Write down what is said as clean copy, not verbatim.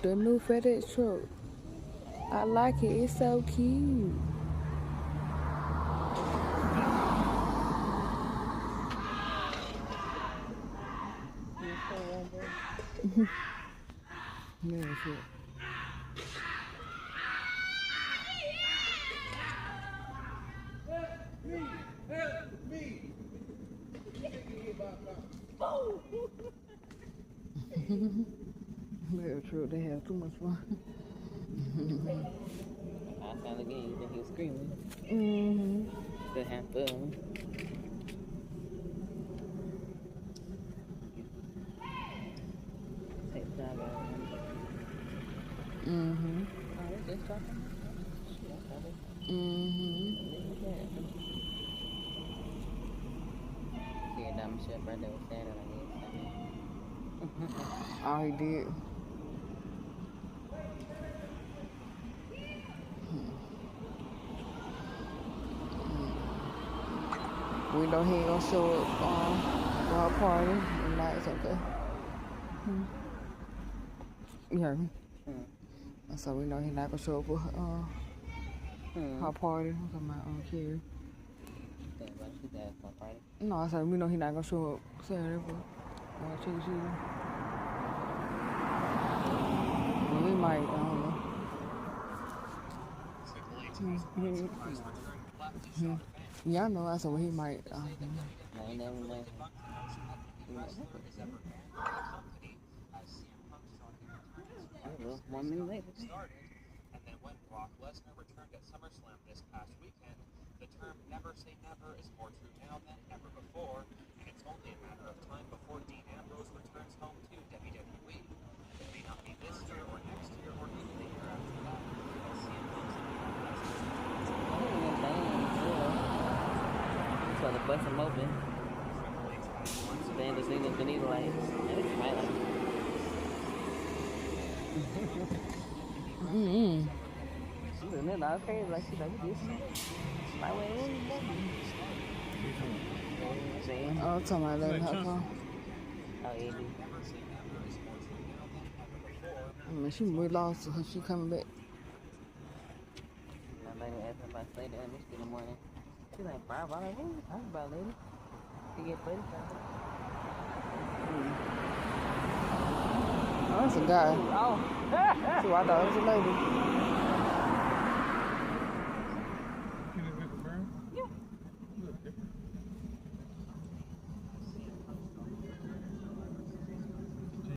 The new FedEx truck. I like it. It's so cute. Yeah, shit. Very true. They have too much fun. I found again, you think he was screaming. Mm-hmm. Still have fun. Take time out. Mm-hmm. Oh, they just talking. Mm-hmm. See a dumb shit right there was standing like this. All he did. We know he ain't gonna show up for our party. And now it's okay. You heard me? So we know he's not gonna show up for her party. I'm talking about Carrie. No, I said we know he's not gonna show up Saturday for Chicken Season. Well, we might, I don't know. Yeah, I know. I said, well, he might. I never know. Well, 1 minute later. And then when Brock Lesnar returned at SummerSlam this past weekend, the term never say never is more true now than ever before, and it's only a matter of time before Dean Ambrose returns home to WWE. It may not be this year or next year or even the year after that, but CM Punk's So the bust him open. Stand the single beneath lights. And it's my life. She's doing it all crazy. Like she's like, this my way. Oh, I'm talking about letting her come. Oh, yeah. I mean, she really lost her. She coming back. My lady asked me if I stayed there in Michigan in the morning. She's like, bro, I'm like, what are you talking about, lady? She get put Oh, that's a guy. Oh. So I thought it was a lady.